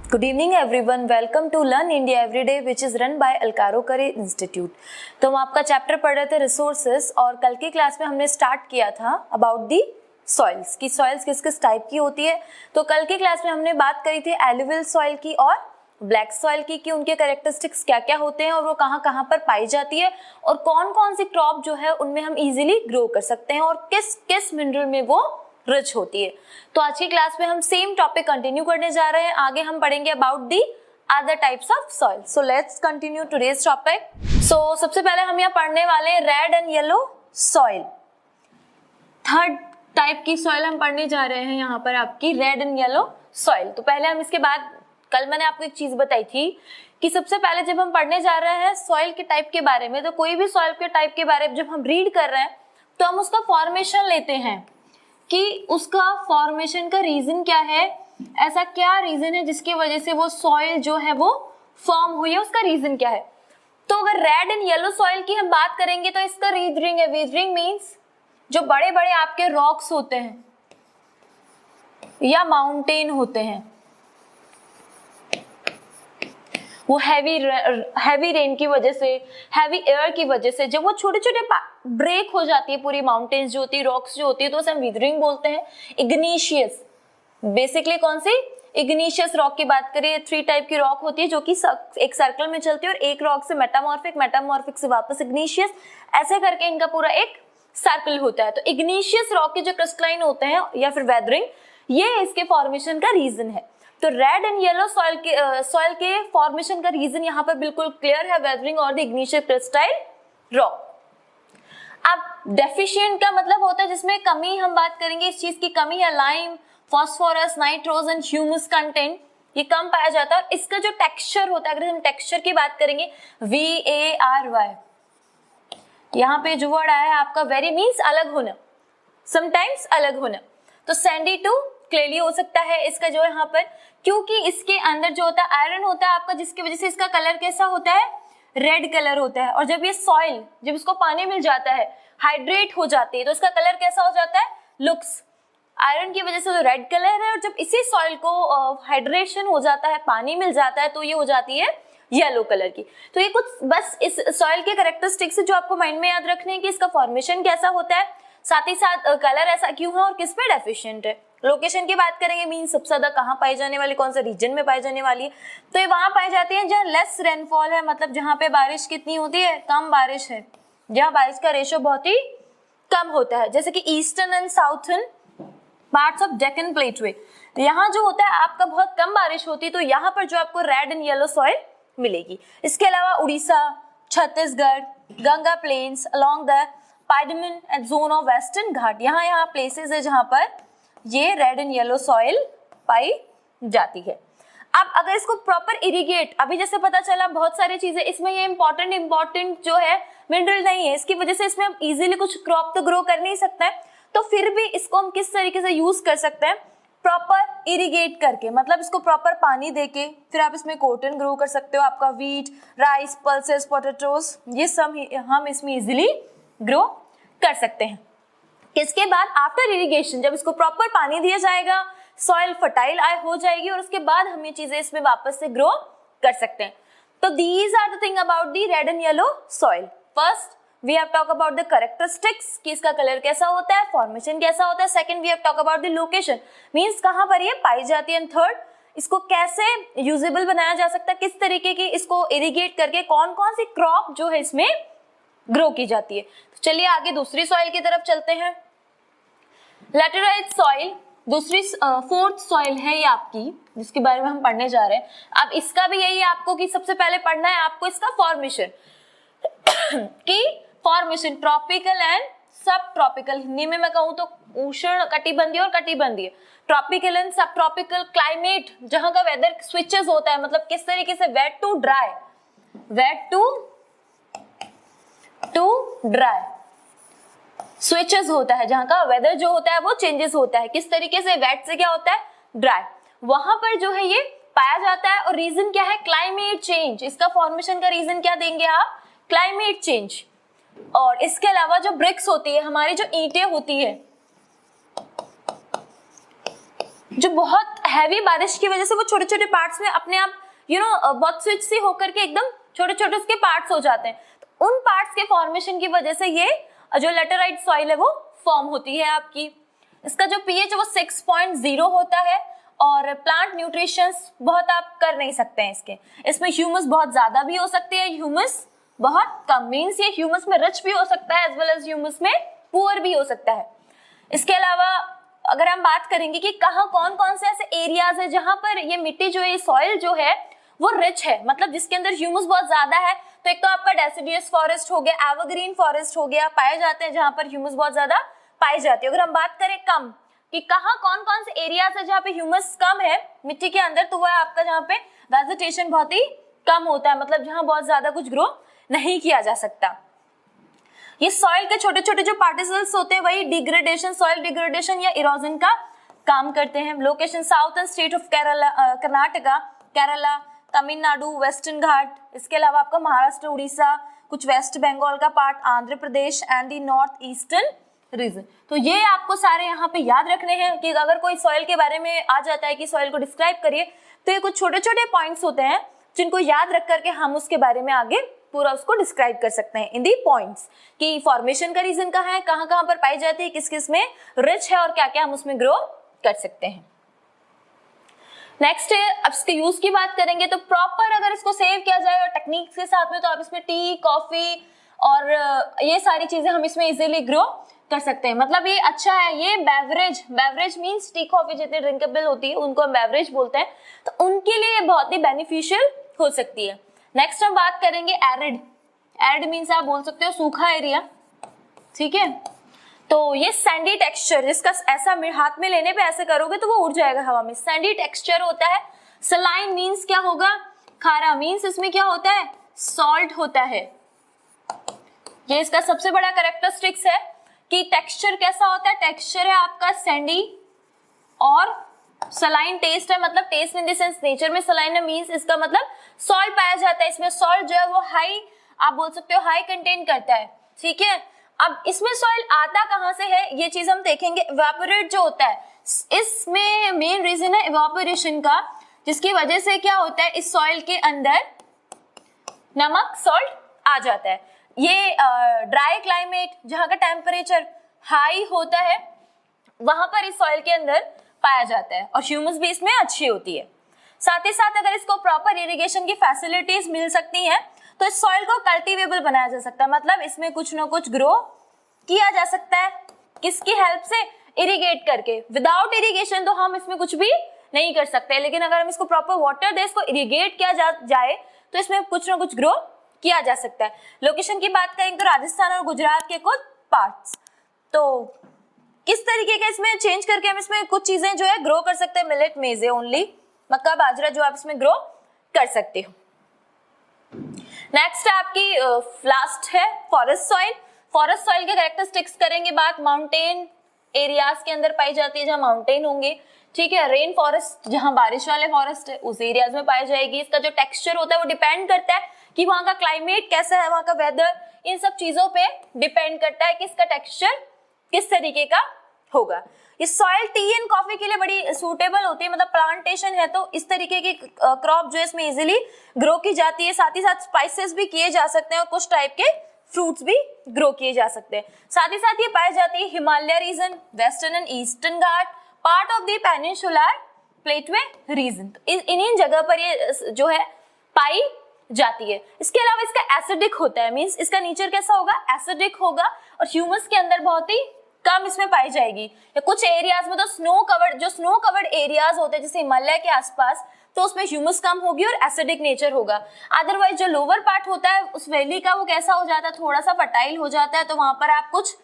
Good evening everyone. Welcome to Learn India Everyday which is run by Alcaro Curry Institute. तो हम आपका chapter पढ़ रहे थे रिसोर्सेस और कल की क्लास में हमने स्टार्ट किया था अबाउट दी सॉइल्स की सॉइल्स किस किस टाइप की होती है। तो कल की क्लास में हमने बात करी थी एलुवियल सॉइल की और ब्लैक सॉइल की कि उनके कैरेक्टरिस्टिक्स क्या क्या होते हैं और वो कहाँ कहाँ पर पाई जाती है और कौन कौन सी क्रॉप जो है उनमें हम इजीली ग्रो कर सकते हैं और किस किस मिनरल में वो रिच होती है। तो आज की क्लास में हम सेम टॉपिक कंटिन्यू करने जा रहे हैं। आगे हम पढ़ेंगे about the other types of soil. So let's continue today's topic. So सबसे पहले हम यहाँ पढ़ने वाले हैं red and yellow soil. Third type की सॉइल हम पढ़ने जा रहे हैं यहाँ पर आपकी रेड एंड येलो सॉइल। तो पहले हम इसके बाद कल मैंने आपको एक चीज बताई थी कि सबसे पहले जब हम पढ़ने जा रहे हैं सॉइल के टाइप के बारे में, तो कोई भी सॉइल के टाइप के बारे में जब हम रीड कर रहे हैं तो हम उसका फॉर्मेशन लेते हैं कि उसका फॉर्मेशन का रीजन क्या है, ऐसा क्या रीजन है जिसकी वजह से वो सॉइल जो है वो फॉर्म हुई है, उसका रीजन क्या है। तो अगर रेड एंड येलो सॉइल की हम बात करेंगे तो इसका वीदरिंग है। वीदरिंग मींस जो बड़े बड़े आपके रॉक्स होते हैं या माउंटेन होते हैं वो हैवी रेन की वजह से, हैवी एयर की वजह से जब वो छोटे छोटे ब्रेक हो जाती है पूरी माउंटेन्स जो होती है, रॉक्स जो होती है, तो उसे हम वीदरिंग बोलते हैं। इग्नीशियस, बेसिकली कौन सी इग्नीशियस रॉक की बात करें, 3 टाइप की रॉक होती है जो कि एक सर्कल में चलती है और एक रॉक से मेटामॉर्फिक, मेटामॉर्फिक से वापस इग्नीशियस, ऐसे करके इनका पूरा एक सर्कल होता है। तो इग्नीशियस रॉक के जो क्रिस्टलाइन होते हैं या फिर वेदरिंग, ये इसके फॉर्मेशन का रीजन है। तो रेड एंड येलो सॉइल के फॉर्मेशन का रीजन यहाँ पर बिल्कुल क्लियर है, वेदरिंग और द इग्निशियस क्रिस्टाइल रॉक। अब डेफिशिएंट का मतलब होता है जिसमें कमी, हम बात करेंगे इस चीज की कमी है, lime, phosphorus, nitrogen, humus content, ये कम पाया जाता है। और इसका जो टेक्सचर होता है, अगर हम टेक्सचर की बात करेंगे, VARY, यहाँ पे जो वर्ड आया है आपका वेरी मीन्स अलग होना, समटाइम्स अलग होना। तो सैंडी टू क्लियरली हो सकता है इसका जो यहाँ पर, क्योंकि इसके अंदर जो होता है आयरन होता है आपका, जिसकी वजह से इसका कलर कैसा होता है, रेड कलर होता है। और जब ये सॉइल, जब इसको पानी मिल जाता है, हाइड्रेट हो जाती है, तो इसका कलर कैसा हो जाता है, लुक्स, आयरन की वजह से जो रेड कलर है। और जब इसी सॉइल को हाइड्रेशन हो जाता है, पानी मिल जाता है, तो ये हो जाती है येलो कलर की। तो ये कुछ बस इस सॉइल के कैरेक्टरिस्टिक्स जो आपको माइंड में याद रखने हैं कि इसका फॉर्मेशन कैसा होता है, साथ ही साथ कलर ऐसा क्यों है और किस पे डेफिशिएंट है। लोकेशन की बात करेंगे, मीन सबसे ज्यादा कहाँ पाई जाने वाली, कौन सा रीजन में पाई जाने वाली है, तो ये वहां पाई जाती है जहाँ लेस रेनफॉल है, मतलब जहाँ पे बारिश कितनी होती है, कम बारिश है, जहाँ बारिश का रेशियो बहुत ही कम होता है, जैसे कि eastern and southern parts of Deccan plateau, यहाँ जो होता है आपका बहुत कम बारिश होती है, तो यहाँ पर जो आपको रेड एंड येलो सॉइल मिलेगी। इसके अलावा Orissa, Chhattisgarh, Ganga plains along the piedmont and zone of western Ghat, यहाँ प्लेसेस है जहाँ पर ये रेड एंड येलो सॉइल पाई जाती है। अब अगर इसको प्रॉपर इरिगेट, अभी जैसे पता चला बहुत सारी चीजें इसमें, ये इंपॉर्टेंट जो है मिनरल नहीं है, इसकी वजह से इसमें हम इजीली कुछ क्रॉप तो ग्रो कर नहीं सकते हैं, तो फिर भी इसको हम किस तरीके से यूज कर सकते हैं, प्रॉपर इरिगेट करके, मतलब इसको प्रॉपर पानी देके, फिर आप इसमें कॉटन ग्रो कर सकते हो, आपका व्हीट, राइस, पल्सेस, पोटैटोस, ये सब हम इसमें इजीली ग्रो कर सकते हैं। इसके बाद आफ्टर इरिगेशन, जब इसको प्रॉपर पानी दिया जाएगा, सॉइल फर्टाइल हो जाएगी और उसके बाद हम ये चीजें इसमें वापस से ग्रो कर सकते हैं। तो these are the thing about the red and yellow soil. First we have talk about the characteristics कि इसका कलर कैसा होता है, फॉर्मेशन कैसा होता है। Second we have talk about the location, means कहां पर ये पाई जाती है। एंड थर्ड, इसको कैसे यूजेबल बनाया जा सकता है, किस तरीके की इसको इरिगेट करके कौन कौन सी क्रॉप जो है इसमें ग्रो की जाती है। तो चलिए आगे दूसरी सॉइल की तरफ चलते हैं। लैटेराइट सॉइल दूसरी फोर्थ सॉइल है ये आपकी, जिसके बारे में हम पढ़ने जा रहे हैं। अब इसका भी यही है आपको कि सबसे पहले पढ़ना है आपको इसका फॉर्मेशन कि फॉर्मेशन ट्रॉपिकल एंड सब ट्रॉपिकल, हिंदी में मैं कहूँ तो उष्ण कटिबंधीय और कटिबंधीय, ट्रॉपिकल एंड सब ट्रॉपिकल क्लाइमेट, जहां का वेदर स्विचेस होता है, मतलब किस तरीके से wet to dry, wet to dry switches होता है, जहां का वेदर जो होता है वो चेंजेस होता है, किस तरीके से वेट से क्या होता है, ड्राई, वहां पर जो है ये पाया जाता है। और रीजन क्या है, क्लाइमेट चेंज। इसका फॉर्मेशन का रीजन क्या देंगे आप, क्लाइमेट चेंज। और इसके अलावा जो ब्रिक्स होती है, हमारी जो ईंटें होती है, जो बहुत हैवी बारिश की वजह से वो छोटे छोटे पार्ट्स में अपने आप बहुत स्विच सी होकर के एकदम छोटे छोटे उसके पार्ट्स हो जाते हैं। तो उन पार्ट्स के फॉर्मेशन की वजह से ये जो लेटराइट सॉइल है वो फॉर्म होती है आपकी। इसका जो पीएच है वो 6.0 होता है और प्लांट न्यूट्रिशंस बहुत आप कर नहीं सकते हैं इसमें ह्यूमस बहुत ज्यादा भी हो सकती है, ह्यूमस बहुत कम, मीन्स ये ह्यूमस में रिच भी हो सकता है एज वेल एज ह्यूमस में पुअर भी हो सकता है। इसके अलावा अगर हम बात करेंगे कि कहाँ कौन कौन से ऐसे एरियाज है जहां पर ये मिट्टी जो है, सॉइल जो है वो रिच है, मतलब जिसके अंदर ह्यूमस बहुत ज्यादा है, तो एक तो आपका डेसिडियस फॉरेस्ट हो गया, एवरग्रीन फॉरेस्ट हो गया, पाए जाते हैं जहां पर ह्यूमस बहुत ज्यादा पाई जाती है। अगर हम बात करें कम कि कहाँ कौन कौन से एरियाज है जहाँ पे ह्यूमस कम है मिट्टी के अंदर, तो वह आपका जहाँ पे वेजिटेशन बहुत ही कम होता है, मतलब जहाँ बहुत ज्यादा कुछ ग्रो नहीं किया जा सकता। ये सॉइल के छोटे छोटे जो पार्टिकल्स होते हैं वही डिग्रेडेशन, सॉइल डिग्रेडेशन या इरोजन का काम करते हैं। Location southern state of Kerala, Karnataka, Kerala, Tamil Nadu, western Ghat, इसके अलावा आपका महाराष्ट्र, उड़ीसा, कुछ वेस्ट बंगाल का part, Andhra Pradesh and the north eastern region. तो ये आपको सारे यहाँ पे याद रखने हैं कि अगर कोई सॉइल के बारे में आ जाता है कि सॉइल को डिस्क्राइब करिए, तो ये कुछ छोटे छोटे पॉइंट्स होते हैं जिनको याद रख करके हम उसके बारे में आगे पूरा उसको डिस्क्राइब कर सकते हैं इन दी पॉइंट्स कि फॉर्मेशन का रीजन कहाँ है, कहाँ कहाँ पर पाई जाती है, किस किस में रिच है और क्या क्या हम उसमें ग्रो कर सकते हैं। नेक्स्ट है, अब इसके यूज की बात करेंगे तो प्रॉपर अगर इसको सेव किया जाए और टेक्निक्स के साथ में, तो आप इसमें टी, कॉफी और ये सारी चीजें हम इसमें इजीली ग्रो कर सकते हैं। मतलब ये अच्छा है, ये बेवरेज मींस टी कॉफी जितनी ड्रिंकेबल होती है उनको हम बेवरेज बोलते हैं, तो उनके लिए बहुत ही बेनिफिशियल हो सकती है। नेक्स्ट हम बात करेंगे एरिड मींस आप बोल सकते हो सूखा एरिया, ठीक है। तो ये सैंडी टेक्सचर, जिसका ऐसा हाथ में लेने पे ऐसे करोगे तो वो उड़ जाएगा हवा में, सैंडी टेक्सचर होता है। सलाइन मींस क्या होगा, खारा, मींस इसमें क्या होता है, सॉल्ट होता है। ये इसका सबसे बड़ा कैरेक्टरिस्टिक्स है कि टेक्सचर कैसा होता है, टेक्सचर है आपका सैंडी और सलाइन टेस्ट है, मतलब test in the sense nature में सलाइन है, मींस इसका मतलब सॉल्ट पाया जाता है। इसमें सॉल्ट जो है वो हाई, आप बोल सकते हो हाई कंटेन करता है, ठीक है। अब इसमें सॉइल आता कहां से है ये चीज हम देखेंगे। इवेपोरेट जो होता है, इसमें मेन रीजन है इवेपोरेशन का, जिसकी वजह से क्या होता है इस सॉइल के अंदर नमक, सॉल्ट आ जाता है। ये ड्राई क्लाइमेट जहां का टेम्परेचर हाई होता है वहां पर इस सॉइल के अंदर पाया जाता है और ह्यूमस भी इसमें अच्छी होती है। साथ ही साथ अगर इसको प्रॉपर इरिगेशन की फैसिलिटीज मिल सकती हैं तो इस सॉइल को कल्टीवेबल बनाया जा सकता है, मतलब इसमें कुछ ना कुछ ग्रो किया जा सकता है। किसकी हेल्प से, इरिगेट करके। विदाउट इरिगेशन तो हम इसमें कुछ भी नहीं कर सकते, लेकिन अगर हम इसको प्रॉपर वाटर दे, इसको इरिगेट किया जाए तो इसमें कुछ ना कुछ ग्रो किया जा सकता है। लोकेशन की बात करेंगे तो राजस्थान और गुजरात के कुछ पार्ट्स। तो किस तरीके का इसमें चेंज करके हम इसमें कुछ चीजें जो है ग्रो कर सकते हैं, मिलेट, मेजे ओनली, मक्का, बाजरा जो आप इसमें ग्रो कर सकते हो। नेक्स्ट आपकी लास्ट है फॉरेस्ट सॉइल। फॉरेस्ट सॉइल के कैरेक्टरिस्टिक्स करेंगे बात। माउंटेन एरियाज के अंदर पाई जाती है जहां माउंटेन होंगे, ठीक है। रेन फॉरेस्ट जहां बारिश वाले फॉरेस्ट है उस एरियाज में पाई जाएगी। इसका जो टेक्सचर होता है वो डिपेंड करता है कि वहां का क्लाइमेट कैसा है, वहां का वेदर, इन सब चीजों पे डिपेंड करता है कि इसका टेक्सचर किस तरीके का होगा। ये सॉइल टी एंड कॉफी के लिए बड़ी सूटेबल होती है, मतलब प्लांटेशन है तो इस तरीके की क्रॉप जो है इसमें इजीली ग्रो की जाती है। साथ ही साथ स्पाइसेस भी किए जा सकते हैं और कुछ टाइप के फ्रूट्स भी ग्रो किए जा सकते हैं। साथ ही साथ ये पाई जाती है Himalaya region, western and eastern Ghat, part of the peninsular plateau region. इन जगह पर ये जो है पाई जाती है। इसके अलावा इसका एसिडिक होता है, मींस इसका नेचर कैसा होगा, एसिडिक होगा और ह्यूमस के अंदर बहुत ही कम इसमें पाई जाएगी। या कुछ एरियाज में तो स्नो कवर्ड एरियाज होते हैं जैसे हिमालय के आसपास, तो उसमें ह्यूमस कम होगी और एसिडिक नेचर होगा। अदरवाइज जो लोअर पार्ट होता है उस वैली का वो कैसा हो जाता है, थोड़ा सा फर्टाइल हो जाता है, तो वहां पर आप कुछ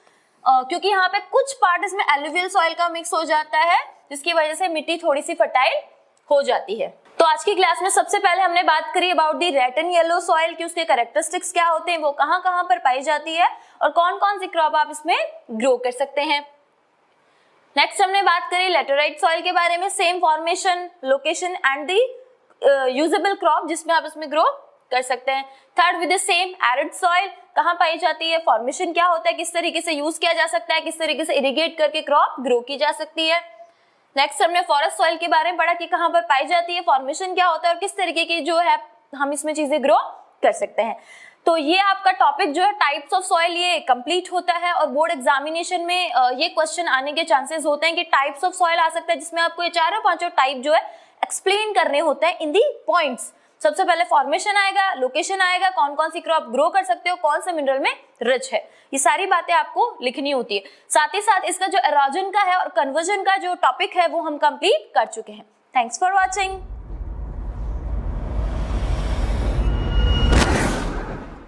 क्योंकि यहाँ पे कुछ पार्ट इसमें एलुवियल सॉइल का मिक्स हो जाता है जिसकी वजह से मिट्टी थोड़ी सी फर्टाइल हो जाती है। तो आज की क्लास में सबसे पहले हमने बात करी about the red and yellow soil की उसके कैरेक्टरिस्टिक्स क्या होते हैं, वो कहाँ कहाँ पर पाई जाती है और कौन कौन सी क्रॉप आप इसमें ग्रो कर सकते हैं। नेक्स्ट हमने बात करी लैटेराइट सॉइल के बारे में, same formation, location and the usable crop जिसमें आप इसमें ग्रो कर सकते हैं। Third with the same arid soil, कहाँ पाई जाती है, फॉर्मेशन क्या होता है, किस तरीके से यूज किया जा सकता है, किस तरीके से इरिगेट करके क्रॉप ग्रो की जा सकती है। नेक्स्ट हमने फॉरेस्ट सॉइल के बारे में पढ़ा कि कहाँ पर पाई जाती है, फॉर्मेशन क्या होता है और किस तरीके की जो है हम इसमें चीजें ग्रो कर सकते हैं। तो ये आपका टॉपिक जो है टाइप्स ऑफ सॉइल ये कंप्लीट होता है और बोर्ड एग्जामिनेशन में ये क्वेश्चन आने के चांसेस होते हैं कि टाइप्स ऑफ सॉइल आ सकता है जिसमें आपको ये चारों पांचों टाइप जो है एक्सप्लेन करने होते हैं इन दी पॉइंट्स। सबसे पहले फॉर्मेशन आएगा, लोकेशन आएगा, कौन कौन सी क्रॉप ग्रो कर सकते हो, कौन से मिनरल में रिच है, ये सारी बातें आपको लिखनी होती है। साथ ही साथ इसका जो एरोजन का है और कन्वर्जन का जो टॉपिक है वो हम कंप्लीट कर चुके हैं। Thanks for watching.